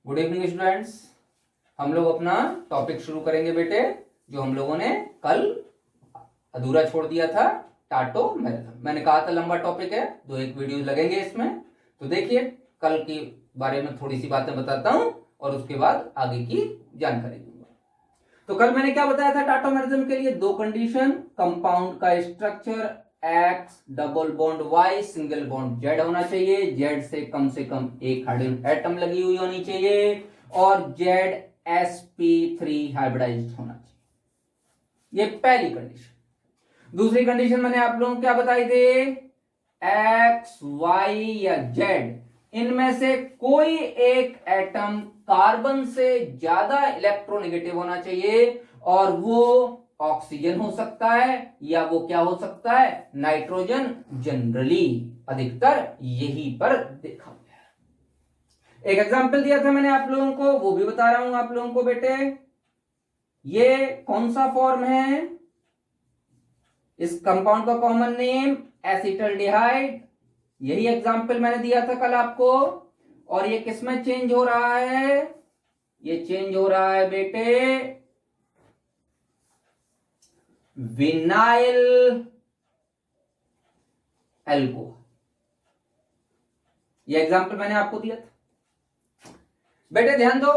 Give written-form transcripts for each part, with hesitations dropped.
Good evening students. हम लोग अपना टॉपिक शुरू करेंगे बेटे, जो हम लोगों ने कल अधूरा छोड़ दिया था, टाटो मैराथन। मैंने कहा था लंबा टॉपिक है, 2-1 वीडियो लगेंगे इसमें। तो देखिए, कल के बारे में थोड़ी सी बातें बताता हूं और उसके बाद आगे की जानकारी दूंगा। तो कल मैंने क्या बताया था टाटो मैराथन के लिए? 2 कंडीशन, कंपाउंड का structure X double bond Y single bond Z होना चाहिए, Z से कम एक हाइड्रोजन एटम लगी हुई होनी चाहिए और ZsP3 हाइब्रिडाइज्ड होना चाहिए। ये पहली कंडीशन। दूसरी कंडीशन मैंने आप लोगों को क्या बताई थी? X, Y या Z इनमें से कोई एक एटम कार्बन से ज्यादा इलेक्ट्रोनेगेटिव होना चाहिए और वो ऑक्सीजन हो सकता है या वो क्या हो सकता है? नाइट्रोजन। जनरली अधिकतर यही पर देखा गया है। एक एग्जांपल दिया था मैंने आप लोगों को, वो भी बता रहा हूं आप लोगों को बेटे। ये कौन सा फॉर्म है? इस कंपाउंड का कॉमन नेम एसिटल्डिहाइड। यही एग्जांपल मैंने दिया था कल आपको। और ये किसमें चेंज हो रहा है? ये चेंज हो रहा है बेटे विनाइल एल्कोहल। ये एग्जांपल मैंने आपको दिया था बेटे। ध्यान दो,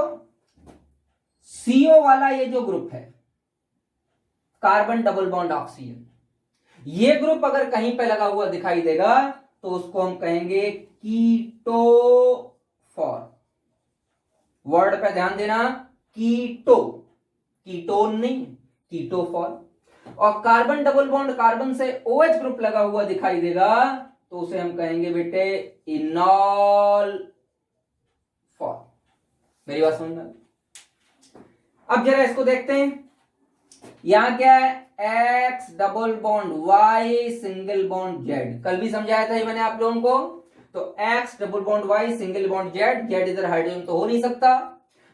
CO वाला ये जो ग्रुप है, कार्बन डबल बॉन्ड ऑक्सीजन, ये ग्रुप अगर कहीं पे लगा हुआ दिखाई देगा तो उसको हम कहेंगे कीटो फॉर्म। वर्ड पे ध्यान देना, कीटो, कीटोन नहीं, कीटो फॉर्म। और कार्बन डबल बॉन्ड कार्बन से OH ग्रुप लगा हुआ दिखाई देगा तो उसे हम कहेंगे बेटे इनॉल फॉर्म। मेरी बात समझ में? अब जरा इसको देखते हैं। यहां क्या है? X double bond Y single bond Z। कल भी समझाया था ये मैंने आप लोगों को। तो X double bond Y single bond Z इधर हाइड्रोजन तो हो नहीं सकता,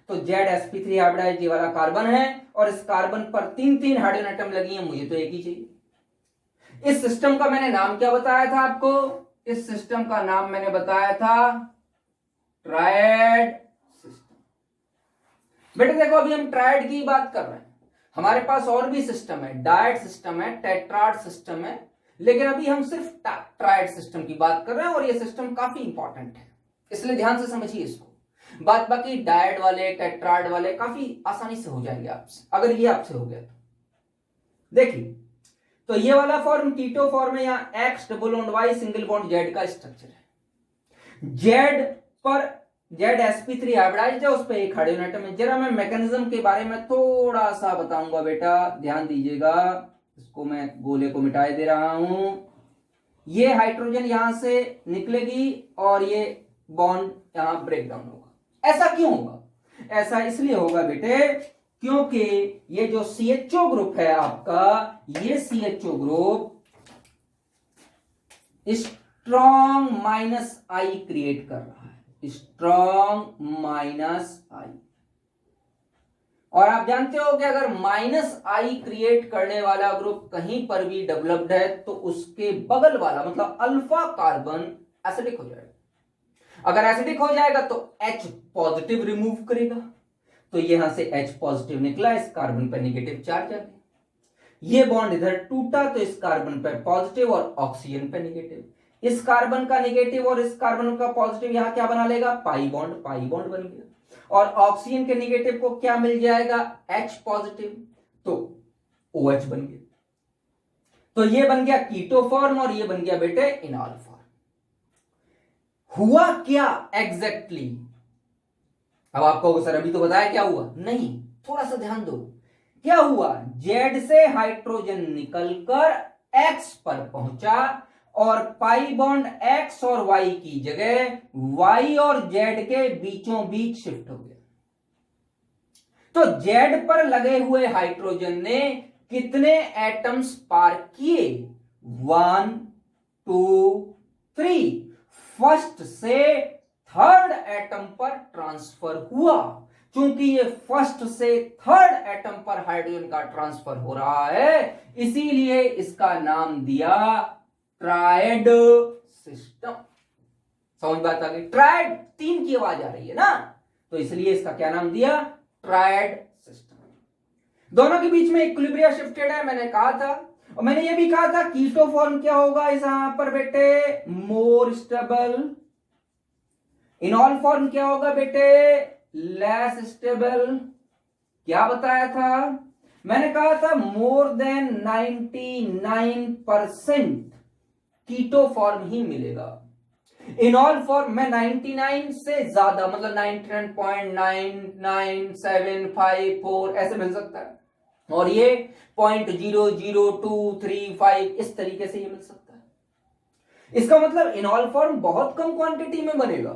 तो ZsP3 हाइब्रिडाइज्ड ये वाला कार्बन है और इस कार्बन पर 3 हाइड्रोजन एटम लगी हैं, मुझे तो एक ही चाहिए। इस सिस्टम का मैंने नाम क्या बताया था आपको? इस सिस्टम का नाम मैंने बताया था ट्रायड सिस्टम। बेटे देखो, अभी हम ट्रायड की बात कर रहे हैं। हमारे पास और भी सिस्टम है, डायड सिस्टम है, टेट्राड सिस्टम है, लेकिन अभी हम सिर्फ ट्रायड सिस्टम की बात कर रहे हैं और ये सिस्टम काफी इंपॉर्टेंट है, इसलिए ध्यान से समझिए इसको। बात बाकी डायड वाले, टेट्राड वाले काफी आसानी से हो जाएंगे आपसे, अगर ये आपसे हो गया तो। देखिए, तो ये वाला फॉर्म कीटो फॉर्म है। यहां X double bond Y single bond Z का स्ट्रक्चर है। Z पर ZsP3 हाइब्रिडाइज्ड है, उस पर एक हाइड्रोजन एटम है। जरा मैं मैकेनिज्म के बारे में थोड़ा सा बताऊंगा बेटा, ध्यान दीजिएगा। इसको मैं गोले को मिटाए दे रहा हूं। ये हाइड्रोजन यहां से निकलेगी और ये बॉन्ड यहां ब्रेक डाउन होगा। ऐसा क्यों होगा? ऐसा इसलिए होगा बेटे क्योंकि ये जो CHO ग्रुप है आपका, ये CHO group strong -I create कर रहा है, स्ट्रॉन्ग -I। और आप जानते हो कि अगर -I क्रिएट करने वाला ग्रुप कहीं पर भी डेवलप्ड है तो उसके बगल वाला मतलब अल्फा कार्बन एसिडिक हो जाएगा। अगर एसिडिक हो जाएगा तो H पॉजिटिव रिमूव करेगा, तो यहां से H पॉजिटिव निकला, इस कार्बन पर नेगेटिव चार्ज आ गया। ये बॉन्ड इधर टूटा तो इस कार्बन पर पॉजिटिव और ऑक्सीजन पर नेगेटिव। इस कार्बन का नेगेटिव और इस कार्बन का पॉजिटिव यहां क्या बना लेगा? पाई बॉन्ड बन गया। और ऑक्सीजन के नेगेटिव को क्या मिल जाएगा? H पॉजिटिव, तो OH बन गया। तो ये बन गया कीटो फॉर्म और ये बन गया बेटे इनॉल फॉर्म। हुआ क्या एग्जैक्टली? अब आपको सर अभी तो बताया क्या हुआ? नहीं, थोड़ा सा ध्यान दो। क्या हुआ? Z से हाइड्रोजन निकलकर X पर पहुंचा और पाई बॉन्ड X और Y की जगह Y और Z के बीचों बीच शिफ्ट हो गया। तो Z पर लगे हुए हाइड्रोजन ने कितने एटम्स पार किए? 1 2 3। फर्स्ट से थर्ड एटम पर ट्रांसफर हुआ। क्योंकि ये फर्स्ट से थर्ड एटम पर हाइड्रोजन का ट्रांसफर हो रहा है, इसीलिए इसका नाम दिया ट्रायड सिस्टम। समझ बात आ गई? ट्रायड 3 की आवाज आ रही है ना, तो तो इसलिए इसका क्या नाम दिया, ट्रायड सिस्टम। दोनों के बीच में इक्विलिब्रिया शिफ्टेड है, मैंने कहा था। और मैंने ये भी कहा था कीटो फॉर्म क्या होगा इस यहां पर बेटे, मोर स्टेबल। इनॉल फॉर्म क्या होगा बेटे, लेस स्टेबल। क्या बताया था, मैंने कहा था मोर देन 99% कीटो फॉर्म ही मिलेगा। इनॉल फॉर्म में 99 से ज्यादा मतलब 99.99754 ऐसे मिल सकता है, और ये 0.00235 इस तरीके से ये मिल सकता है। इसका मतलब इनॉल फॉर्म बहुत कम क्वांटिटी में बनेगा।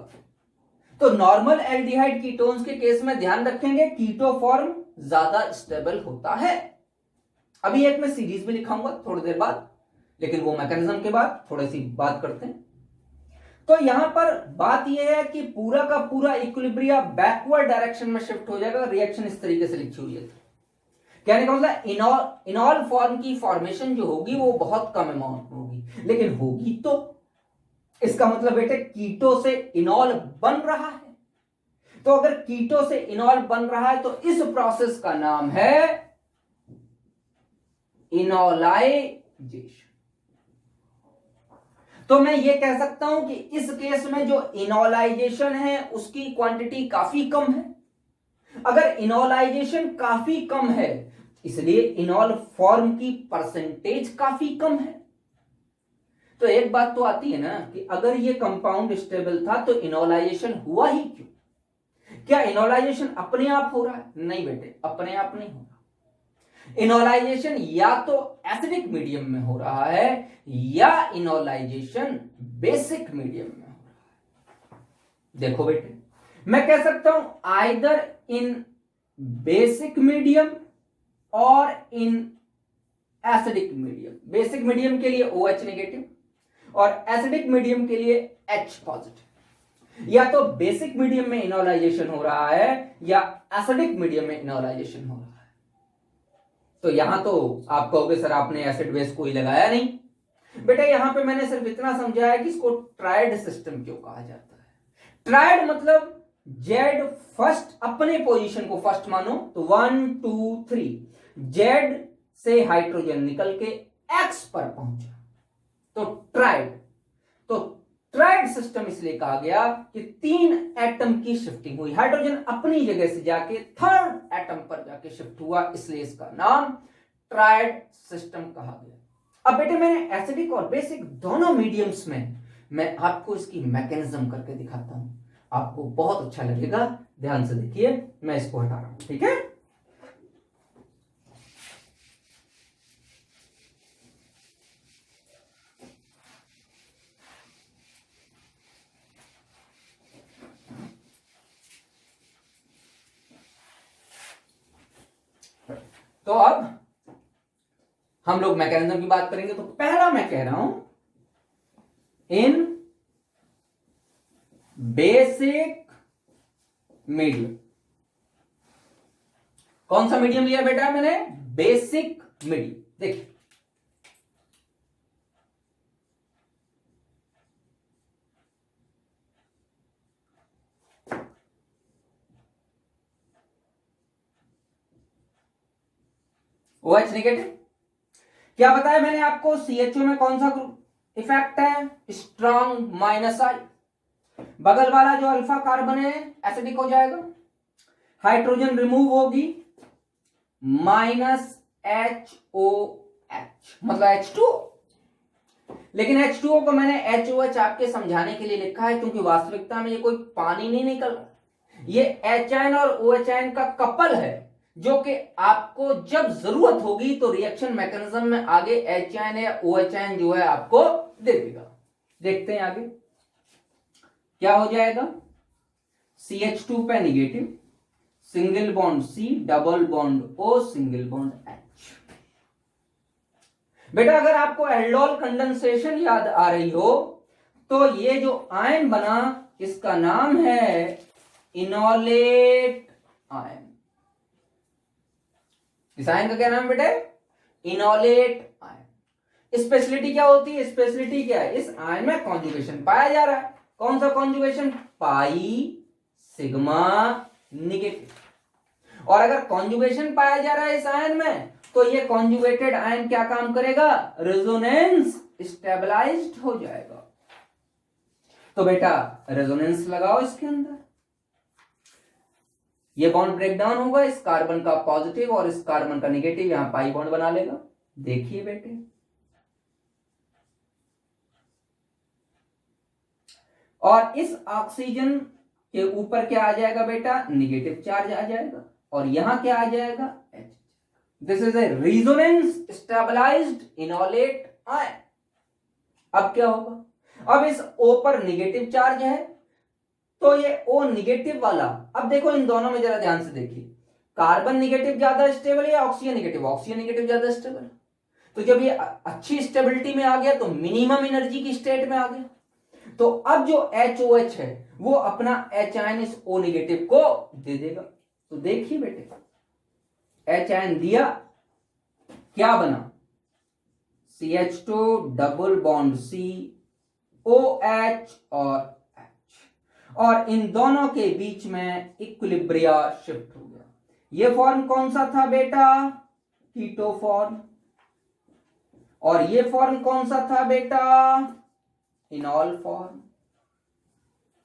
तो नॉर्मल एल्डिहाइड कीटोन्स के केस में ध्यान रखेंगे कीटो फॉर्म ज्यादा स्टेबल होता है। अभी एक मैं सीरीज भी लिखाऊंगा थोड़ी देर बाद, लेकिन वो मैकेनिज्म के बाद थोड़ी सी बात करते हैं। तो यहां पर बात यह है कि पूरा का पूरा इक्विलिब्रिया बैकवर्ड डायरेक्शन में शिफ्ट हो जाएगा। रिएक्शन इस तरीके से लिखी हुई है, कहने का मतलब इनॉल फॉर्म की फॉर्मेशन जो होगी वो बहुत कम अमाउंट में होगी, लेकिन होगी तो। इसका मतलब बेटे कीटो से इनॉल बन रहा है। तो अगर कीटो से इनॉल बन रहा है तो इस प्रोसेस का नाम है इनॉलाइजेशन। तो मैं ये कह सकता हूं कि इस केस में जो इनॉलाइजेशन है उसकी क्वांटिटी काफी कम है। अगर इनॉलाइजेशन काफी कम है इसलिए इनॉल फॉर्म की परसेंटेज काफी कम है। तो एक बात तो आती है ना कि अगर ये कंपाउंड स्टेबल था तो इनॉलाइजेशन हुआ ही क्यों? क्या इनॉलाइजेशन अपने आप हो रहा है? नहीं बेटे, अपने आप नहीं हो रहा। इनॉलाइजेशन या तो एसिडिक मीडियम में हो रहा है या इनॉलाइजेशन बेसिक मीडियम में हो रहा है। देखो बेटे, मैं कह सकता हूं आइदर इन बेसिक मीडियम और in acidic medium. Basic medium के लिए OH नेगेटिव और एसिडिक मीडियम के लिए H पॉजिटिव। या तो बेसिक मीडियम में इनॉलाइजेशन हो रहा है या एसिडिक मीडियम में इनॉलाइजेशन हो रहा है। तो यहां तो आप कहोगे सर आपने एसिड बेस कोई लगाया नहीं। बेटा यहां पे मैंने सिर्फ इतना समझाया कि इसको ट्रायड सिस्टम क्यों कहा जाता है। ट्रायड मतलब जेड फर्स्ट, अपने पोजीशन को फर्स्ट मानो तो 1 2 3, जेड से हाइड्रोजन निकल के एक्स पर पहुंचा तो ट्रायड। तो ट्रायड सिस्टम इसलिए कहा गया कि 3 एटम की शिफ्टिंग हुई, हाइड्रोजन अपनी जगह से जाके थर्ड एटम पर जाके शिफ्ट हुआ, इसलिए इसका नाम ट्रायड सिस्टम कहा गया। अब बेटे मैंने एसिडिक और बेसिक दोनों मीडियम्स में मैं आपको इसकी मैकेनिज्म करके दिखाता हूं, आपको बहुत अच्छा लगेगा। ध्यान से देखिए, मैं इसको हटा रहा हूं, ठीक है। तो अब हम लोग मैकेनिज्म की बात करेंगे। तो पहला मैं कह रहा हूं इन बेसिक मीडियम। कौन सा मीडियम लिया बेटा मैंने? Basic medium. देखिए OH नेगेटिव। क्या बताया मैंने आपको? CHO में कौन सा ग्रुप इफेक्ट है? Strong -I। बगल वाला जो अल्फा कार्बन है एसिडिक हो जाएगा, हाइड्रोजन रिमूव होगी, -HOH मतलब H2O। लेकिन H2O को मैंने HOH आपके समझाने के लिए लिखा है क्योंकि वास्तविकता में ये कोई पानी नहीं निकल रहा, ये HN और OH का कपल है जो कि आपको जब जरूरत होगी तो रिएक्शन मैकेनिज्म में आगे HN या OH जो है आपको दे देगा। देखते हैं आगे क्या हो जाएगा। CH2 पे negative, single bond C, double bond O, single bond H। बेटा अगर आपको एल्डोल कंडेंसेशन याद आ रही हो तो ये जो आयन बना इसका नाम है इनोलेट आयन। इस आयन का क्या नाम बेटे? Enolate ion. स्पेशलिटी क्या होती है? स्पेशलिटी क्या है? इस आयन में कॉन्जुगेशन पाया जा रहा है। कौन सा कॉन्जुगेशन? Pi sigma negative. और अगर कॉन्जुगेशन पाया जा रहा है इस आयन में, तो ये कॉन्जुगेटेड आयन क्या काम करेगा, रेजोनेंस स्टेबलाइज्ड हो जाएगा। तो बेटा रेजोनेंस लगाओ इसके अंदर, ये बॉन्ड ब्रेक डाउन होगा, इस कार्बन का पॉजिटिव और इस कार्बन का नेगेटिव यहां पाई बॉन्ड बना लेगा। देखिए बेटे, और इस ऑक्सीजन के ऊपर क्या आ जाएगा बेटा, नेगेटिव चार्ज आ जाएगा, और यहां क्या आ जाएगा, H। This is a resonance stabilised enolate ion. अब क्या होगा, अब इस O पर नेगेटिव चार्ज है, तो ये O नेगेटिव वाला, अब देखो इन दोनों में जरा ध्यान से देखिए, कार्बन नेगेटिव ज्यादा स्टेबल है या ऑक्सीजन नेगेटिव, ऑक्सीजन नेगेटिव ज्यादा स्टेबल। तो जब ये अच्छी स्टेबिलिटी में आ गया तो मिनिमम एनर्जी की स्टेट में आ गया। तो अब जो HOH है वो अपना H आयन इस O नेगेटिव को दे देगा। तो देखिए बेटे, H आयन दिया, क्या बना, CH2 double bond C, OH और और इन दोनों के बीच में इक्विलिब्रिया शिफ्ट हो गया। ये फॉर्म कौन सा था बेटा, कीटो फॉर्म, और ये फॉर्म कौन सा था बेटा, इनॉल फॉर्म।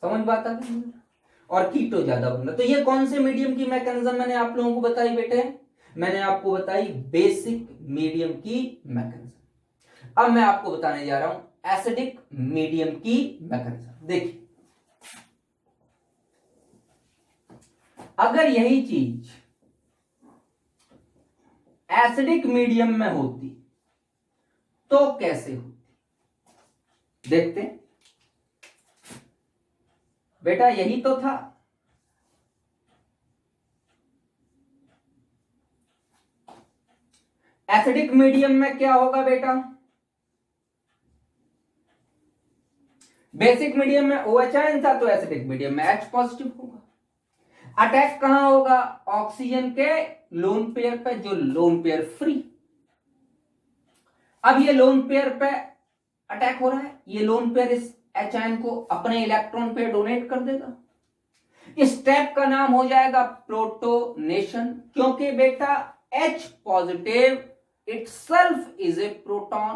समझ बात आ गई, और कीटो ज्यादा बन रहा। तो ये कौन से मीडियम की मैकेनिज्म मैंने आप लोगों को बताई बेटे, मैंने आपको बताई बेसिक मीडियम की मैकेनिज्म। अब मैं आपको बताने जा रहा हूं एसिडिक मीडियम की मैकेनिज्म। देखिए, अगर यही चीज एसिडिक मीडियम में होती तो कैसे होती, देखते हैं बेटा। यही तो था, एसिडिक मीडियम में क्या होगा बेटा, बेसिक मीडियम में OH आयन था, तो एसिडिक मीडियम में H पॉजिटिव होगा। अटैक कहां होगा, ऑक्सीजन के लोन पेयर पे, जो लोन पेयर फ्री। अब ये लोन पेयर पे अटैक हो रहा है, ये लोन पेयर इस H आयन को अपने इलेक्ट्रॉन पे डोनेट कर देगा। इस स्टेप का नाम हो जाएगा प्रोटोनेशन, क्योंकि बेटा H positive itself is a proton.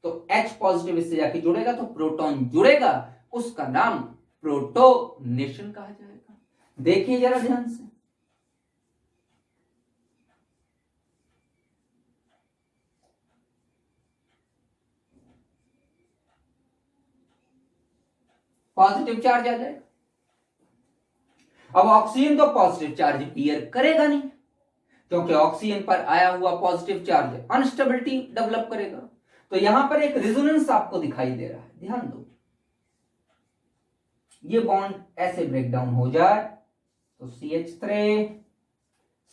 तो H पॉजिटिव इससे जाके जुड़ेगा तो प्रोटॉन जुड़ेगा, उसका नाम प्रोटोनेशन कहा जाएगा। देखिए जरा ध्यान से, पॉजिटिव चार्ज आ जाएगा। अब ऑक्सीजन तो पॉजिटिव चार्ज बियर करेगा नहीं, क्योंकि ऑक्सीजन पर आया हुआ पॉजिटिव चार्ज अनस्टेबिलिटी डेवलप करेगा। तो यहां पर एक रेजोनेंस आपको दिखाई दे रहा है, ध्यान दो। ये बॉन्ड ऐसे ब्रेक डाउन हो जाए तो CH3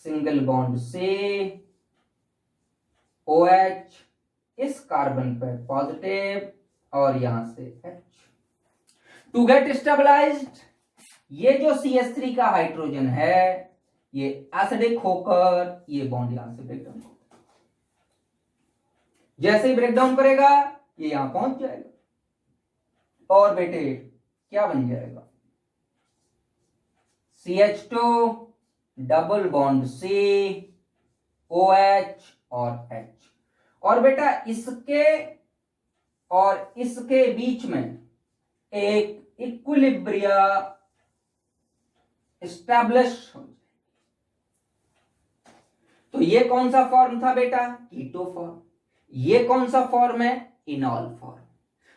सिंगल बॉन्ड से OH, इस कार्बन पर पॉजिटिव और यहां से H। टू गेट स्टेबलाइज्ड, ये जो CH3 का हाइड्रोजन है ये एसिडिक होकर ये बॉन्ड यहां से ब्रेक डाउन होगा। जैसे ही ब्रेक डाउन करेगा ये यहां पहुंच जाएगा, और बेटे क्या बन जाएगा, CH2 double bond C, OH और H। और बेटा इसके और इसके बीच में एक इक्विलिब्रिया एस्टैब्लिश हो। तो ये कौन सा फॉर्म था बेटा, कीटो फॉर्म। ये कौन सा फॉर्म है, इनॉल फॉर्म।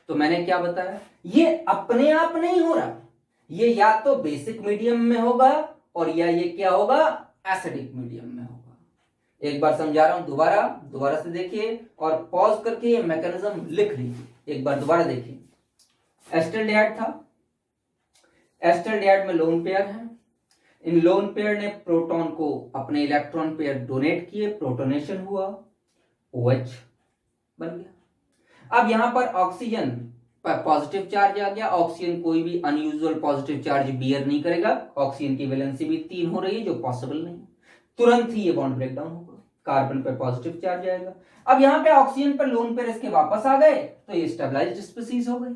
तो मैंने क्या बताया, ये अपने आप नहीं हो रहा, ये या तो बेसिक मीडियम में होगा और या ये क्या होगा, एसिडिक मीडियम में होगा। एक बार समझा रहा हूं, दोबारा से देखिए और पॉज करके ये मैकेनिज्म लिख लीजिए। एक बार दोबारा देखिए, एस्टल्डिहाइड था, एस्टल्डिहाइड में लोन पेयर है, इन लोन पेयर ने प्रोटॉन को अपने इलेक्ट्रॉन पेयर डोनेट किए, प्रोटोनेशन हुआ, OH बन गया। अब यहां पर ऑक्सीजन पर पॉजिटिव चार्ज आ गया, ऑक्सीजन कोई भी अनयूजुअल पॉजिटिव चार्ज बियर नहीं करेगा, ऑक्सीजन की वैलेंसी भी 3 हो रही है जो पॉसिबल नहीं, तुरंत ही ये बॉन्ड ब्रेक डाउन होगा, कार्बन पर पॉजिटिव चार्ज आएगा। अब यहां पे ऑक्सीजन पर लोन पेयर इसके वापस आ गए तो ये स्टेबलाइज्ड स्पीसीज हो गई।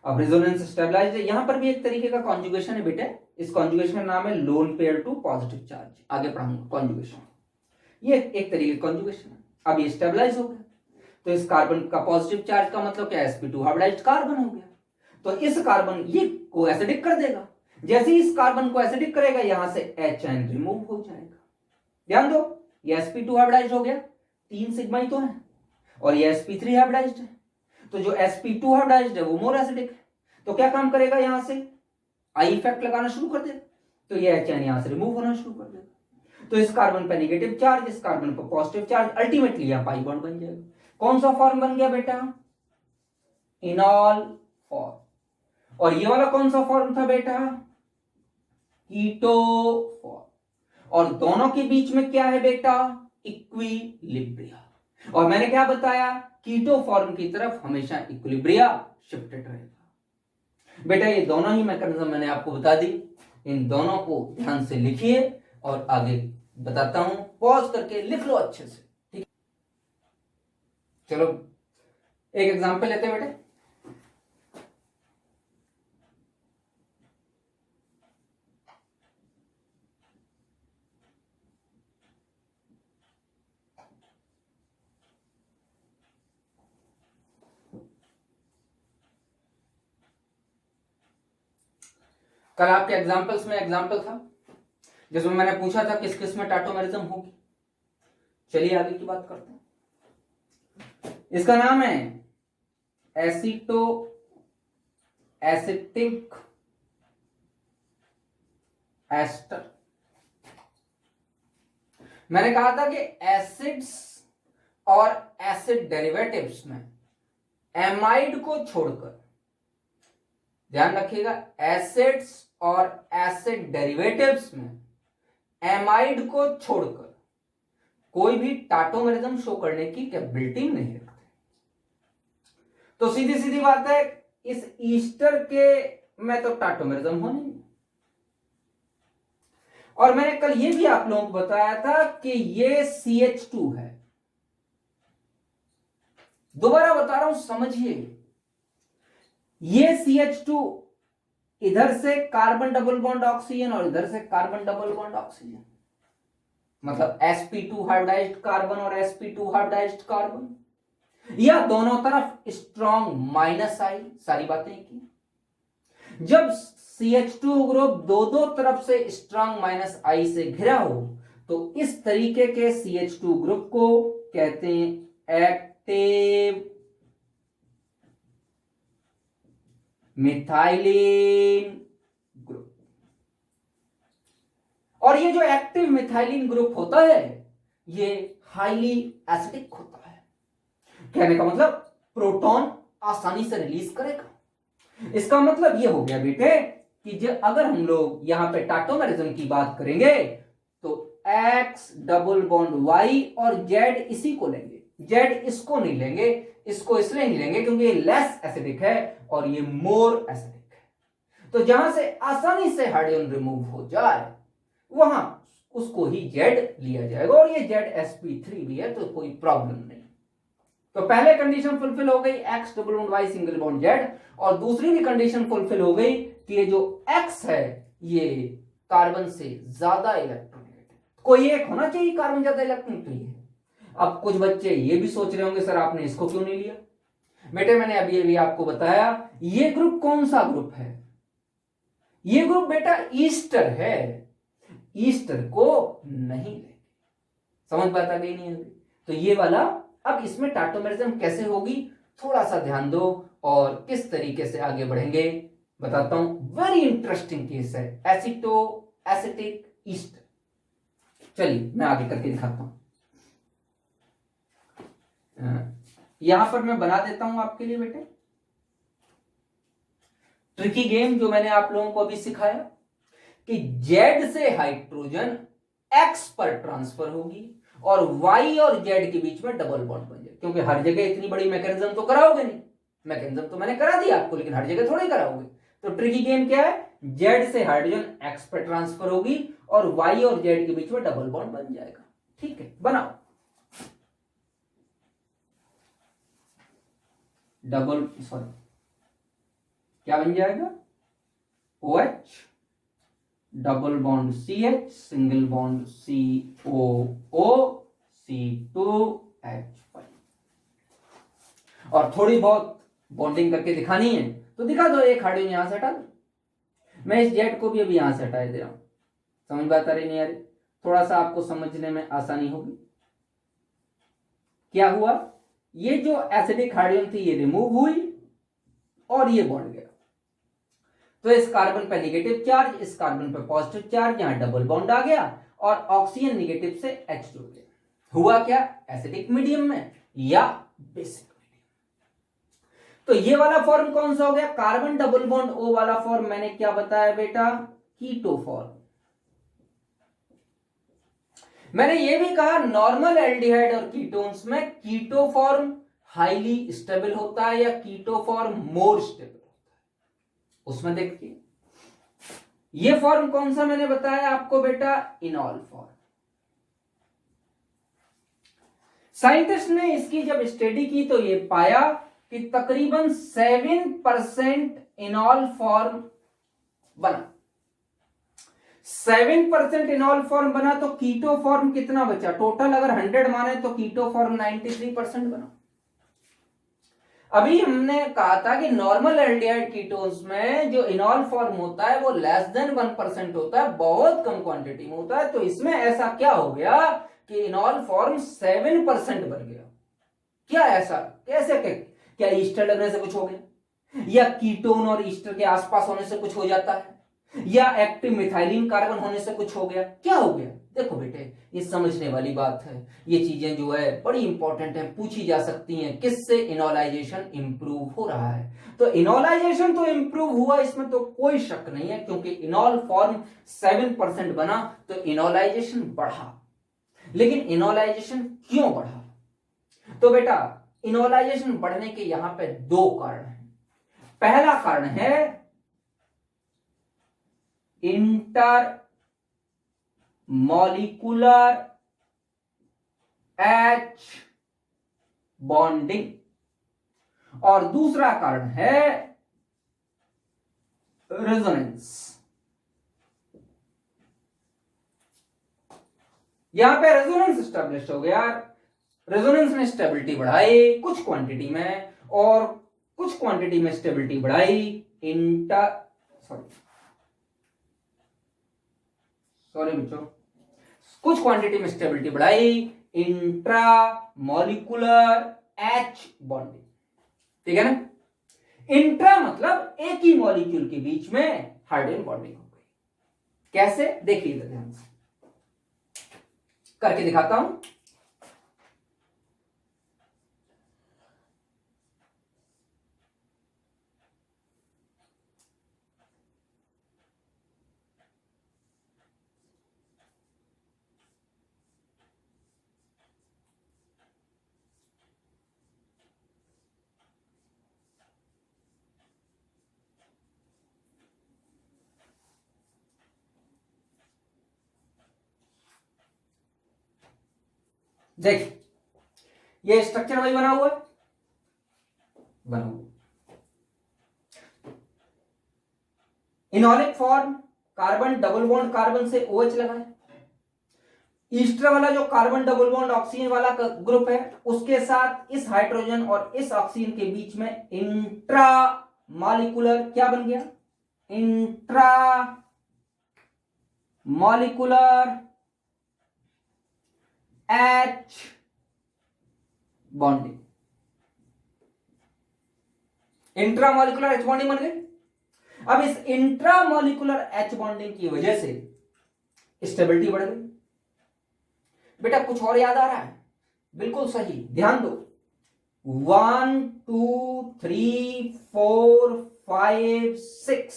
अब रेजोनेंस स्टेबलाइज्ड है, यहां पर भी एक तरीके का कॉन्जुगेशन है बेटे, इस कॉन्जुगेशन का नाम है lone pair to positive charge, आगे पढ़ाऊंगा कॉन्जुगेशन। ये एक तरीके का कॉन्जुगेशन है। अब ये स्टेबलाइज हो गया, तो इस कार्बन का पॉजिटिव चार्ज का मतलब क्या है, sp2 हाइब्रिडाइज्ड कार्बन हो गया। तो इस कार्बन ये को एसिडिक कर देगा, जैसे ही इस कार्बन को एसिडिक करेगा यहां से HN रिमूव हो जाएगा। ध्यान दो, ये sp2 हाइब्रिडाइज्ड हो गया, 3 सिग्मा ही तो है, और ये sp3 हाइब्रिडाइज्ड है। तो जो sp2 हाइब्रिडाइज्ड है वो मोर एसिडिक है, तो क्या काम करेगा, यहां से आई इफेक्ट लगाना शुरू कर देगा, तो ये HN यहां से रिमूव होना शुरू कर देगा। तो इस कार्बन पे नेगेटिव चार्ज, इस कार्बन पर पॉजिटिव चार्ज, अल्टीमेटली यहां पाई बॉन्ड बन जाएगा। कौन सा फॉर्म बन गया बेटा, इनॉल फॉर्म। और ये वाला कौन सा फॉर्म था बेटा, कीटो फॉर्म। और दोनों के बीच में क्या है बेटा, इक्विलिब्रिया। और मैंने क्या बताया, कीटो फॉर्म की तरफ हमेशा इक्विलिब्रिया शिफ्टेड रहेगा। बेटा ये दोनों ही मैकेनिज्म मैंने आपको बता दी, इन दोनों को ध्यान से लिखिए और आगे बताता हूं, पॉज करके लिख लो अच्छे से, ठीक। चलो एक एग्जांपल लेते हैं बेटे। कल आपके एग्जाम्पल्स में एग्जाम्पल था जिसमें मैंने पूछा था किस किस में टाटोमेरिज्म होगी। चलिए आगे की बात करते हैं। इसका नाम है एसिटो एसिटिक एस्टर। मैंने कहा था कि एसिड्स और एसिड डेरिवेटिव्स में एमाइड को छोड़कर, ध्यान रखिएगा, एसिड्स और एसिड डेरिवेटिव्स में एमाइड को छोड़कर कोई भी टाटोमेरिज्म शो करने की कैपेबिलिटी नहीं रखते। तो सीधी सीधी बात है, इस ईस्टर के में तो टाटोमेरिज्म होने नहीं। और मैंने कल ये भी आप लोगों को बताया था कि ये CH2 है। दोबारा बता रहा हूं, समझिए, ये CH2 इधर से कार्बन डबल बॉन्ड ऑक्सीजन और इधर से कार्बन डबल बॉन्ड ऑक्सीजन, मतलब sp2 हाइब्रिडाइज्ड कार्बन और sp2 हाइब्रिडाइज्ड कार्बन, या दोनों तरफ स्ट्रॉन्ग माइनस आई, सारी बातें की। जब CH2 ग्रुप दो दो तरफ से स्ट्रॉन्ग माइनस आई से घिरा हो तो इस तरीके के CH2 ग्रुप को कहते हैं एक्टिव मिथाइलिन ग्रुप। और ये जो एक्टिव मिथाइलिन ग्रुप होता है ये हाईली एसिडिक होता है। कहने का मतलब प्रोटॉन आसानी से रिलीज करेगा। इसका मतलब ये हो गया बेटे कि अगर हम लोग यहां पे टाटोमेरिज्म की बात करेंगे तो X डबल बॉन्ड Y और Z इसी को लेंगे, Z इसको नहीं लेंगे, इसको इसलिए नहीं लेंगे क्योंकि ये लेस एसिडिक है और ये मोर एसिडिक है। तो जहां से आसानी से हाइड्रोजन रिमूव हो जाए वहां उसको ही Z लिया जाएगा, और ये Z sp3 भी है तो कोई प्रॉब्लम नहीं। तो पहले कंडीशन फुलफिल हो गई, X double bond Y single bond Z, और दूसरी भी कंडीशन फुलफिल हो गई कि ये जो X है ये कार्बन से ज्यादा इलेक्ट्रोनेगेटिव, कोई एक होना चाहिए कार्बन ज्यादा इलेक्ट्रोनेगेटिव। अब कुछ बच्चे ये भी सोच रहे होंगे सर आपने इसको क्यों नहीं लिया। बेटे मैंने अभी अभी आपको बताया ये ग्रुप कौन सा ग्रुप है, ये ग्रुप बेटा ईस्टर है, ईस्टर को नहीं लेंगे। समझ पाता गई नहीं अभी। तो ये वाला, अब इसमें टाटोमेरिज्म कैसे होगी थोड़ा सा ध्यान दो और किस तरीके से आगे बढ़ेंगे बताता हूं। वेरी इंटरेस्टिंग केस है एसिटो एसिटिक ईस्टर। चलिए मैं आगे करके दिखाता हूं। यहां पर मैं बना देता हूं आपके लिए बेटे ट्रिकी गेम जो मैंने आप लोगों को अभी सिखाया कि Z से हाइड्रोजन X पर ट्रांसफर होगी और Y और Z के बीच में डबल बॉन्ड बन जाए, क्योंकि हर जगह इतनी बड़ी मैकेनिज्म तो कराओगे नहीं, मैकेनिज्म तो मैंने करा दिया आपको लेकिन हर जगह थोड़ी कराओगे। तो ट्रिकी गेम क्या है, Z से हाइड्रोजन X पर ट्रांसफर होगी और Y और Z के बीच में डबल बॉन्ड बन जाएगा। ठीक है, बनाओ। डबल सॉरी क्या बन जाएगा, OH double bond CH, single bond COO, C2H5। और थोड़ी बहुत बॉन्डिंग करके दिखानी है तो दिखा दो। एक हाइड्रोजन यहां से हटा दो, मैं इस जेड को भी अभी यहां से हटा दे रहा हूं। समझ बात आ रही नहीं आ रही? थोड़ा सा आपको समझने में आसानी होगी। क्या हुआ, ये जो एसिडिक हाइड्रोजन थी ये रिमूव हुई और ये बॉन्ड गया। तो इस कार्बन पे नेगेटिव चार्ज, इस कार्बन पे पॉजिटिव चार्ज, यहां डबल बॉन्ड आ गया और ऑक्सीजन नेगेटिव से H जुड़ गया। हुआ क्या, एसिडिक मीडियम में या बेसिक मीडियम। तो ये वाला फॉर्म कौन सा हो गया, कार्बन डबल बॉन्ड O वाला फॉर्म मैंने क्या बताया बेटा, कीटो फॉर्म। मैंने ये भी कहा नॉर्मल एल्डिहाइड और कीटोन्स में कीटो फॉर्म हाईली स्टेबल होता है या कीटो फॉर्म मोर स्टेबल होता है। उसमें देखिए ये फॉर्म कौन सा मैंने बताया आपको बेटा, इनॉल फॉर्म। साइंटिस्ट ने इसकी जब स्टडी की तो ये पाया कि तकरीबन 7% इनॉल फॉर्म बना। 7% इनॉल फॉर्म बना तो कीटो फॉर्म कितना बचा, टोटल अगर 100 माने तो कीटो फॉर्म 93% बना। अभी हमने कहा था कि नॉर्मल एल्डिहाइड कीटोन्स में जो इनॉल फॉर्म होता है वो लेस देन 1% होता है, बहुत कम क्वांटिटी में होता है। तो इसमें ऐसा क्या हो गया कि इनॉल फॉर्म 7% बन गया। क्या ऐसा, कैसे, क्या ईस्टर लगने से कुछ हो गया, या कीटोन और ईस्टर के आसपास होने से कुछ हो जाता है, या एक्टिव मिथाइलिन कार्बन होने से कुछ हो गया, क्या हो गया? देखो बेटे ये समझने वाली बात है, ये चीजें जो है बड़ी इंपॉर्टेंट है, पूछी जा सकती हैं। किससे इनॉलाइजेशन इंप्रूव हो रहा है? तो इनॉलाइजेशन तो इंप्रूव हुआ, इसमें तो कोई शक नहीं है, क्योंकि इनॉल फॉर्म 7% बना तो इनॉलाइजेशन बढ़ा। लेकिन इनॉलाइजेशन क्यों बढ़ा? तो बेटा इनॉलाइजेशन बढ़ने के यहां पे दो कारण हैं। पहला कारण है इंटर मॉलिक्यूलर H बॉन्डिंग और दूसरा कारण है रेजोनेंस। यहां पे रेजोनेंस स्टैब्लिश हो गया। रेजोनेंस ने स्टेबिलिटी बढ़ाई कुछ क्वांटिटी में और कुछ क्वांटिटी में स्टेबिलिटी बढ़ाई सॉरी बच्चों, कुछ क्वांटिटी में स्टेबिलिटी बढ़ाई इंट्रा मॉलिक्यूलर H बॉन्डिंग। ठीक है ना? इंट्रा मतलब एक ही मॉलिक्यूल के बीच में हाइड्रोजन बॉन्डिंग हो गई। कैसे, देखिए ध्यान से करके दिखाता हूं। देखिए ये स्ट्रक्चर वही बना हुआ है, बना हुआ enolic form, carbon double bond carbon से OH लगा है। ईस्टर वाला जो कार्बन डबल बॉन्ड ऑक्सीजन वाला ग्रुप है उसके साथ इस हाइड्रोजन और इस ऑक्सीजन के बीच में इंट्रा मॉलिक्यूलर क्या बन गया, intra molecular H bonding. Intra molecular H bonding बन गई। अब इस इंट्रा मॉलिक्यूलर H बॉन्डिंग की वजह से स्टेबिलिटी बढ़ गई। बेटा कुछ और याद आ रहा है? बिल्कुल सही, ध्यान दो। 1 2 3 4 5 6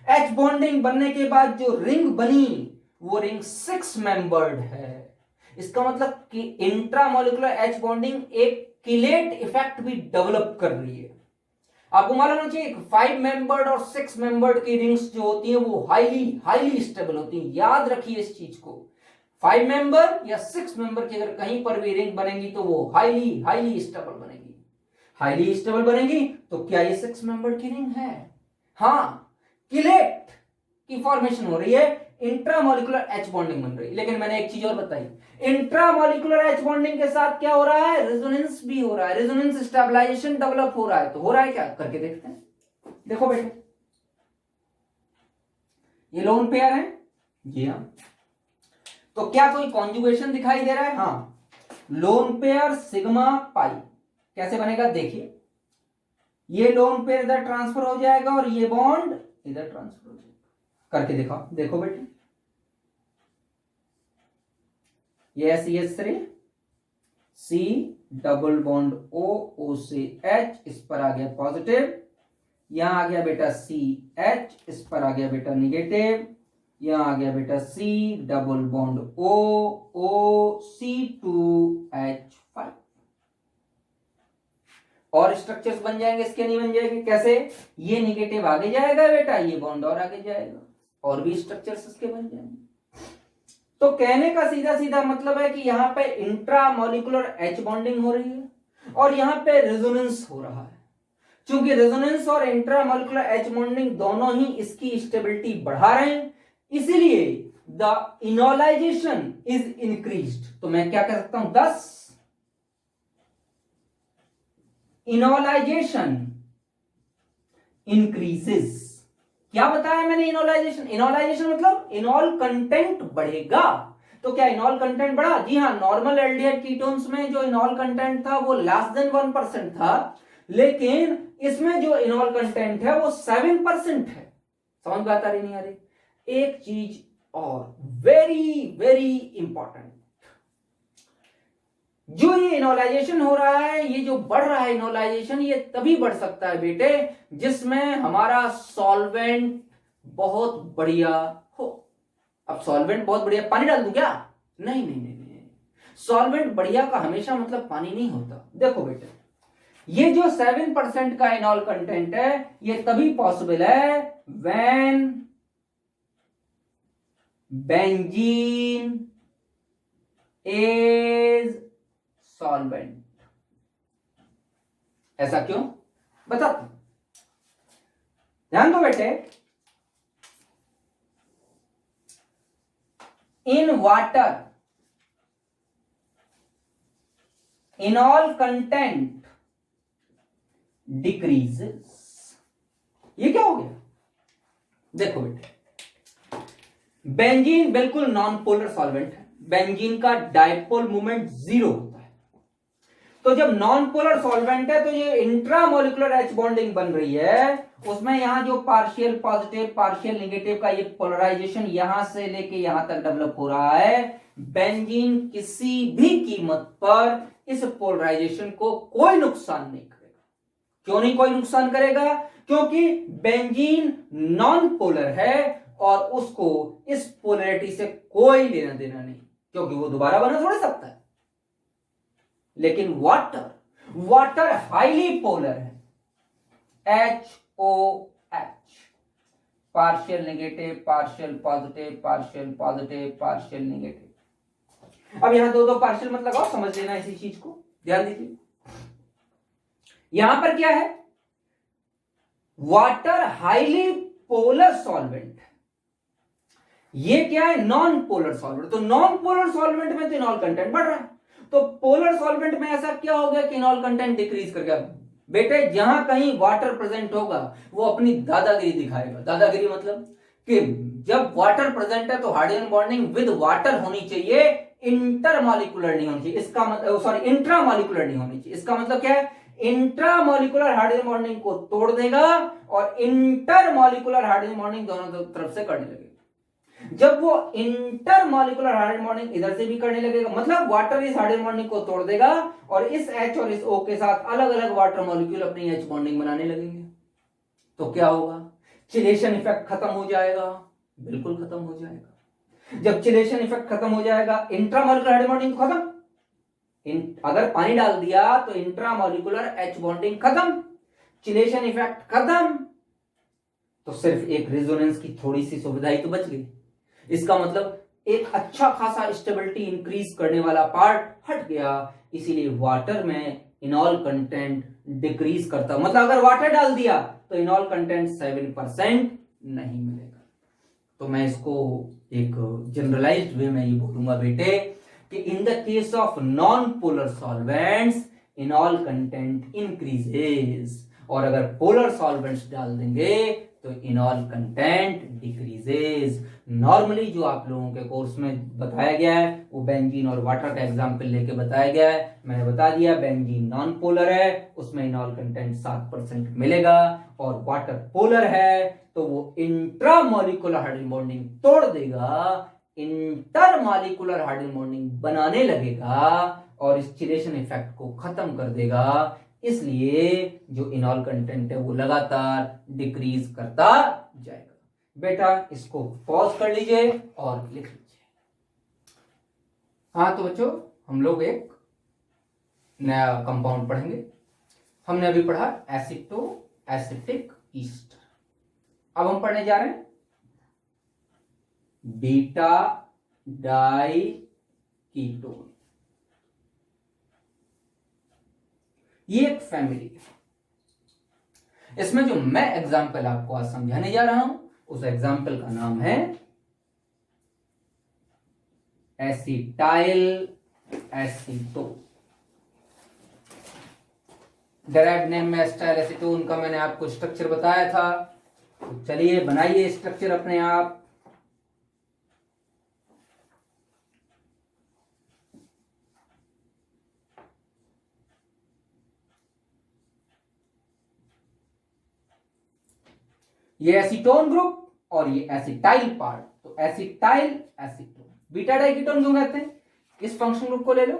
H बॉन्डिंग बनने के बाद जो रिंग बनी वो रिंग 6 मेंबर्ड है। इसका मतलब कि इंट्रामोलिकुलर H बॉन्डिंग एक किलेट इफेक्ट भी डेवलप कर रही है। आपको मालूम होना चाहिए 5 मेंबर्ड और 6 मेंबर्ड की रिंग्स जो होती हैं वो हाईली स्टेबल होती हैं। याद रखिए इस चीज को, 5 मेंबर या 6 मेंबर की अगर कहीं पर भी रिंग बनेगी तो वो हाईली स्टेबल बनेगी। हाईली स्टेबल बनेगी तो क्या ये 6 मेंबर की रिंग है? हाँ, किलेट की फॉर्मेशन हो रही है, इंट्रामोलिकुलर एच बॉन्डिंग बन रही है। लेकिन मैंने एक चीज और बताई, इंट्रामोलिकुलर एच बॉन्डिंग के साथ क्या हो रहा है, रेजोनेंस भी हो रहा है, रेजोनेंस स्टेबलाइजेशन डेवलप हो रहा है। तो हो रहा है क्या, करके देखते हैं। देखो बेटे, ये लोन पेयर है, जी हाँ। तो क्या कोई कॉन्जुगेशन दिखाई दे रहा है? हाँ, लोन पेयर सिग्मा पाई कैसे बनेगा, देखिए ये लोन पेयर इधर ट्रांसफर हो जाएगा और ये बॉन्ड इधर ट्रांसफर हो जाएगा। करके दिखाओ, देखो बेटे, ये SEH3 C double bond O से H, इस पर आ गया पॉजिटिव, यहां आ गया बेटा CH, इस पर आ गया बेटा निगेटिव, यहां आ गया बेटा C double bond O C2H5। और स्ट्रक्चर्स बन जाएंगे इसके, नहीं बन जाएंगे? कैसे? ये निगेटिव आगे जाएगा बेटा, ये बॉन्ड और आगे जाएगा, और भी स्ट्रक्चर्स इसके बन जाएंगे। तो कहने का सीधा सीधा मतलब है कि यहां पे इंट्रामोलिकुलर एच बॉन्डिंग हो रही है और यहां पे रेजोनेंस हो रहा है। क्योंकि रेजोनेंस और इंट्रामोलिकुलर एच बॉन्डिंग दोनों ही इसकी स्टेबिलिटी बढ़ा रहे हैं, इसीलिए द इनोलाइजेशन इज इंक्रीज्ड। तो मैं क्या कह सकता हूं, 10 इनोलाइजेशन इंक्रीजेस। क्या बताया मैंने? इनोलाइजेशन, इनोलाइजेशन मतलब इनॉल कंटेंट बढ़ेगा। तो क्या इनॉल कंटेंट बढ़ा? जी हाँ, नॉर्मल एल्डिहाइड कीटोन्स में जो इनॉल कंटेंट था वो लेस देन 1% था, लेकिन इसमें जो इनॉल कंटेंट है वो 7% है। समझ बात आ रही नहीं आ रही? एक चीज और वेरी वेरी इंपॉर्टेंट, जो ये इनोलाइजेशन हो रहा है, ये जो बढ़ रहा है इनोलाइजेशन, ये तभी बढ़ सकता है बेटे जिसमें हमारा सॉल्वेंट बहुत बढ़िया हो। अब सॉल्वेंट बहुत बढ़िया, पानी डाल दूं क्या? नहीं नहीं नहीं नहीं, सॉल्वेंट बढ़िया का हमेशा मतलब पानी नहीं होता। देखो बेटे, ये जो 7% का इनॉल कंटेंट है, ये तभी पॉसिबल है व्हेन बेंजीन इज सॉल्वेंट। ऐसा क्यों, बता। ध्यान दो बेटे, इन वाटर इनॉल कंटेंट डिक्रीजेस। ये क्या हो गया? देखो बेटे, बेंजीन बिल्कुल नॉन पोलर सॉल्वेंट है, बेंजीन का डाइपोल मोमेंट 0 होता है। तो जब नॉन पोलर सॉल्वेंट है तो ये इंट्रामोलिकुलर एच बॉन्डिंग बन रही है, उसमें यहां जो पार्शियल पॉजिटिव पार्शियल नेगेटिव का ये पोलराइजेशन यहां से लेके यहां तक डेवलप हो रहा है। बेंजीन किसी भी कीमत पर इस पोलराइजेशन को कोई नुकसान नहीं करेगा। क्यों नहीं कोई नुकसान करेगा? क्योंकि बेंजीन नॉन पोलर है और उसको इस पोलैरिटी से कोई लेना देना नहीं, क्योंकि वो दोबारा बना थोड़ा सकता है। लेकिन वाटर हाईली पोलर है, HOH, partial negative partial positive partial positive partial negative. अब यहां दो पार्शियल मत लगाओ, समझ लेना इसी चीज को, ध्यान दीजिए। यहां पर क्या है? वाटर हाईली पोलर सॉल्वेंट, ये क्या है? Non polar solvent. तो नॉन पोलर सॉल्वेंट में तो इनॉल कंटेंट बढ़ रहा है, तो पोलर सॉल्वेंट में ऐसा क्या हो गया कि इनॉल कंटेंट डिक्रीज कर गया। बेटे जहां कहीं वाटर प्रेजेंट होगा वो अपनी दादागिरी दिखाएगा। दादागिरी मतलब कि जब वाटर प्रेजेंट है तो हाइड्रोजन बॉन्डिंग विद वाटर होनी चाहिए, इंटरमॉलिकुलर नहीं होनी चाहिए। इसका मतलब सॉरी इंट्रामॉलिकुलर नहीं होनी चाहिए। इसका मतलब क्या है? इंट्रामॉलिकुलर हाइड्रोजन बॉन्डिंग को तोड़ देगा और इंटरमॉलिकुलर हाइड्रोजन बॉन्डिंग दोनों तरफ से करने लगेगा। जब वो इंटरमॉलिकुलर हाइड्रोजन बॉन्डिंग इधर से भी करने लगेगा, मतलब वाटर इस हाइड्रोजन बॉन्डिंग को तोड़ देगा और इस H और इस O के साथ अलग अलग वाटर मॉलिक्यूल अपनी H बॉन्डिंग बनाने लगेंगे। तो क्या होगा? चिलेशन इफेक्ट खत्म हो जाएगा, बिल्कुल खत्म हो जाएगा। जब चिलेशन इफेक्ट खत्म हो जाएगा, इंट्रामॉलिकुलर हाइड्रोजन बॉन्डिंग खत्म। अगर पानी डाल दिया तो इंट्रामॉलिकुलर H बॉन्डिंग खत्म, चिलेशन इफेक्ट खत्म, तो सिर्फ एक रेजोनेंस की थोड़ी सी सुविधा ही तो बच गई। इसका मतलब एक अच्छा खासा स्टेबिलिटी इंक्रीज करने वाला पार्ट हट गया, इसीलिए वाटर में इनॉल कंटेंट डिक्रीज करता। मतलब अगर वाटर डाल दिया तो इनॉल कंटेंट 7% नहीं मिलेगा। तो मैं इसको एक जनरलाइज्ड वे में ये बोलूंगा बेटे कि in the case of non polar solvents इनॉल content increases, और अगर पोलर सॉल्वेंट्स डाल देंगे तो इनॉल कंटेंट डिक्रीजेस। नॉर्मली जो आप लोगों के कोर्स में बताया गया है वो बेंजीन और वाटर का एग्जांपल लेके बताया गया है। मैंने बता दिया बेंजीन नॉन पोलर है, उसमें इनॉल कंटेंट 7% मिलेगा, और वाटर पोलर है तो वो इंट्रामॉलिक्यूलर हाइड्रोजन बॉन्डिंग तोड़ देगा, इंटरमॉलिक्यूलर हाइड्रोजन बॉन्डिंग बनाने लगेगा और इस चिलेशन इफेक्ट को खत्म कर देगा। इसलिए जो इनॉल कंटेंट है वो लगातार डिक्रीज करता जाएगा। बेटा इसको पॉज कर लीजिए और लिख लीजिए। हाँ तो बच्चों हम लोग एक नया कंपाउंड पढ़ेंगे। हमने अभी पढ़ा एसिटो एसिटिक ईस्टर। अब हम पढ़ने जा रहे हैं बीटा डाई कीटोन। ये एक फैमिली है। इसमें जो मैं एग्जाम्पल आपको आज समझाने जा रहा हूं उस एग्जाम्पल का नाम है एसिटाइल एसीटोन। डेराइव्ड नेम में एसिटाइल एसीटोन का मैंने आपको स्ट्रक्चर बताया था, तो चलिए बनाइए स्ट्रक्चर अपने आप। ये एसीटोन ग्रुप और ये एसिटाइल पार्ट, तो एसिटाइल एसीटोन। बीटा डाइकीटोन क्यों कहते हैं? इस फंक्शन ग्रुप को ले लो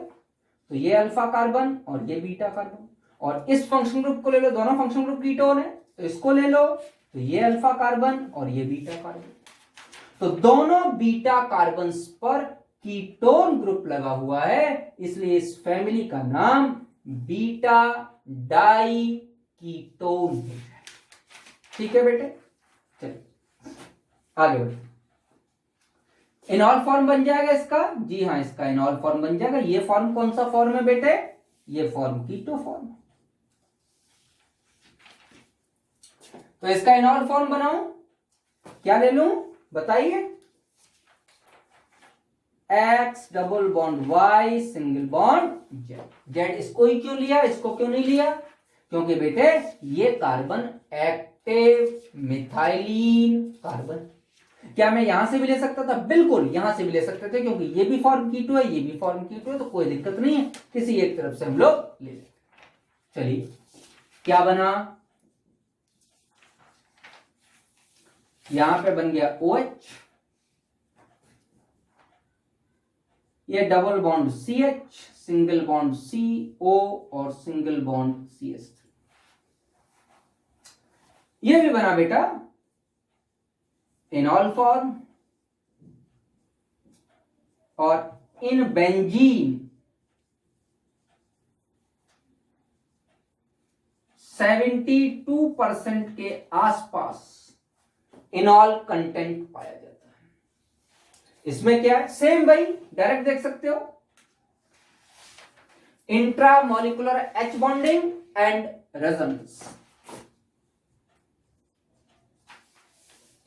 तो ये अल्फा कार्बन और ये बीटा कार्बन, और इस फंक्शन ग्रुप को ले लो, दोनों फंक्शन ग्रुप कीटोन है तो इसको ले लो तो ये अल्फा कार्बन और ये बीटा कार्बन। तो दोनों बीटा कार्बन पर कीटोन ग्रुप लगा हुआ है, इसलिए इस फैमिली का नाम बीटा डाई कीटोन है। ठीक है बेटे, चलिए आगे बढ़े। इनॉल फॉर्म बन जाएगा इसका, जी हाँ इसका इनॉल फॉर्म बन जाएगा। ये फॉर्म कौन सा फॉर्म है बेटे? ये फॉर्म कीटो फॉर्म। तो इसका इनॉल फॉर्म बनाऊं, क्या ले लूं बताइए? X double bond Y single bond Z। Z इसको ही क्यों लिया, इसको क्यों नहीं लिया? क्योंकि बेटे ये कार्बन एक्टिव मिथाइलिन कार्बन। क्या मैं यहां से भी ले सकता था? बिल्कुल यहां से भी ले सकते थे, क्योंकि ये भी फॉर्म कीटो है ये भी फॉर्म कीटो है, तो कोई दिक्कत नहीं है, किसी एक तरफ से हम लोग ले लेते। चलिए क्या बना, यहां पे बन गया OH, ये double bond CH, single bond CO और सिंगल बॉन्ड CH3। ये भी बना बेटा इनॉल फॉर्म, और इन बेंजीन 72% के आसपास इनॉल कंटेंट पाया जाता है। इसमें क्या है? सेम भाई डायरेक्ट देख सकते हो, intramolecular H bonding and resonance.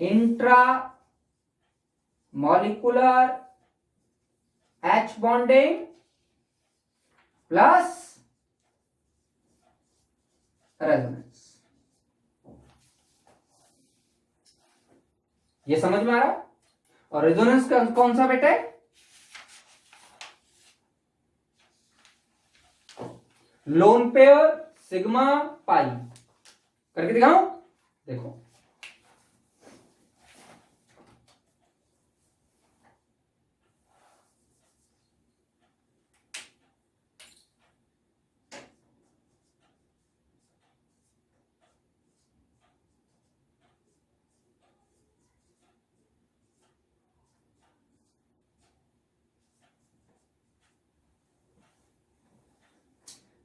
Intra molecular H bonding plus resonance. ये समझ में आ रहा? और रेजोनेंस का कौन सा बेटे? Lone pair sigma pi. करके दिखाऊं, देखो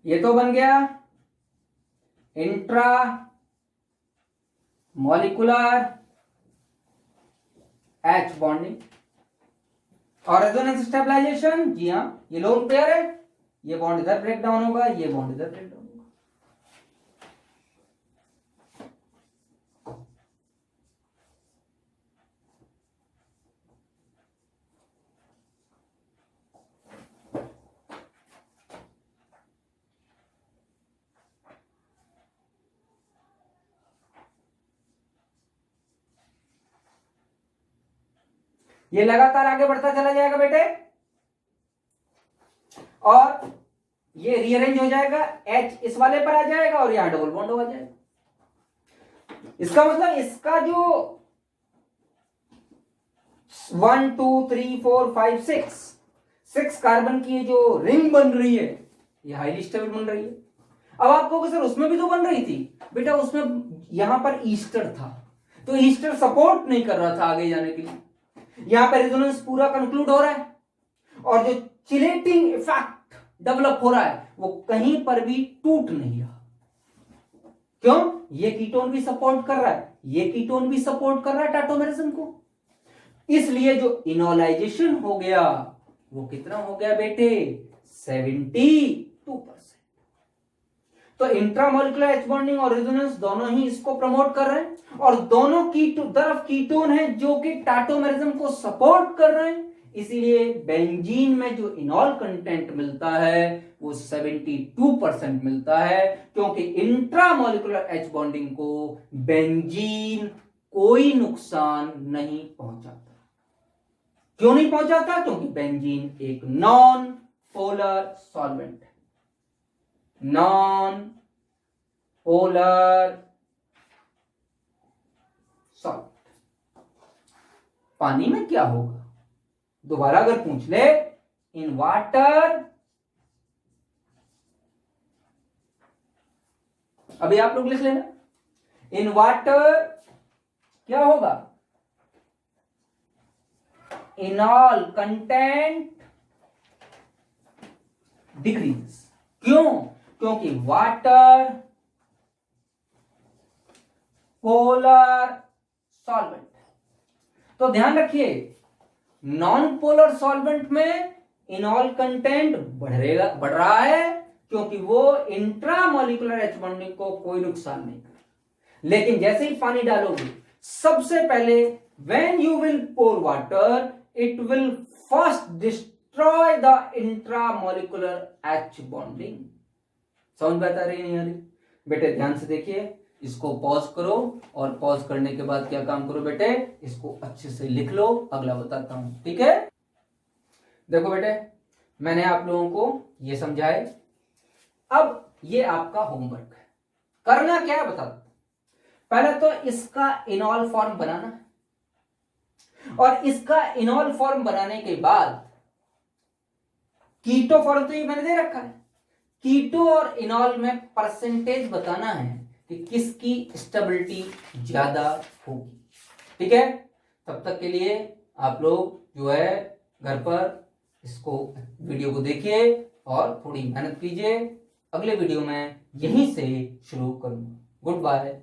ये तो बन गया इंट्रा मॉलिक्यूलर H बॉन्डिंग। और रेजोनेंस स्टेबलाइजेशन, जी हाँ ये लोन पेयर है, ये बॉन्ड इधर ब्रेक डाउन होगा, ये बॉन्ड इधर ब्रेक डाउन होगा। ये लगातार आगे बढ़ता चला जाएगा बेटे, और ये रीअरेंज हो जाएगा, H इस वाले पर आ जाएगा और यहां डबल बॉन्ड हो जाएगा। इसका मतलब इसका जो 1 2 3 4 5 6 कार्बन की जो रिंग बन रही है ये हाईली स्टेबल बन रही है। अब आप कहोगे सर उसमें भी तो बन रही थी, बेटा उसमें यहां पर ईस्टर था तो ईस्टर सपोर्ट नहीं कर रहा था आगे जाने के लिए, यहां पर रेजोनेंस पूरा कंक्लूड हो रहा है और जो चिलेटिंग इफेक्ट डेवलप हो रहा है वो कहीं पर भी टूट नहीं रहा। क्यों? ये कीटोन भी सपोर्ट कर रहा है, ये कीटोन भी सपोर्ट कर रहा है टाटोमेरिज्म को, इसलिए जो इनोलाइजेशन हो गया वो कितना हो गया बेटे? 72%। तो इंट्रामोलिकुलर एच बॉन्डिंग और रेजोनेंस दोनों ही इसको प्रमोट कर रहे हैं और दोनों की तरफ कीटोन है जो कि टाटोमेरिज्म को सपोर्ट कर रहे हैं, इसीलिए बेंजीन में जो इनॉल कंटेंट मिलता है वो 72% मिलता है, क्योंकि इंट्रामोलिकुलर एच बॉन्डिंग को बेंजीन कोई नुकसान नहीं पहुंचाता। क्यों नहीं पहुंचाता? क्योंकि बेंजीन एक नॉन पोलर सॉल्वेंट है, नॉन पोलर सॉल्वेंट। पानी में क्या होगा? दोबारा अगर पूछ ले, इन वाटर, अभी आप लोग लिख लेना, इन वाटर क्या होगा? इनॉल कंटेंट डिक्रीज। क्यों? क्योंकि वाटर पोलर सॉल्वेंट। तो ध्यान रखिए, नॉन पोलर सॉल्वेंट में इनॉल कंटेंट बढ़ रहा है क्योंकि वो इंट्रामोलिकुलर एच बॉन्डिंग को कोई नुकसान नहीं कर। लेकिन जैसे ही पानी डालोगे, सबसे पहले when you will pour water, it will first destroy the intramolecular H bonding. समझ बता रही नहीं आ रही? बेटे ध्यान से देखिए, इसको पॉज करो और पॉज करने के बाद क्या काम करो बेटे, इसको अच्छे से लिख लो, अगला बताता हूं, ठीक है? देखो बेटे, मैंने आप लोगों को ये समझाए, अब ये आपका होमवर्क है। करना क्या है बता दो। पहले तो इसका इनॉल फॉर्म बनाना है और इसका इनॉल फॉर्म बनाने के बाद कीटो फॉर्म तो ये मैंने दे रखा है, कीटो और इनॉल में परसेंटेज बताना है कि किसकी स्टेबिलिटी ज्यादा होगी, ठीक है? तब तक के लिए आप लोग जो है घर पर इसको वीडियो को देखिए और थोड़ी मेहनत कीजिए। अगले वीडियो में यहीं से शुरू करूंगा। Good bye.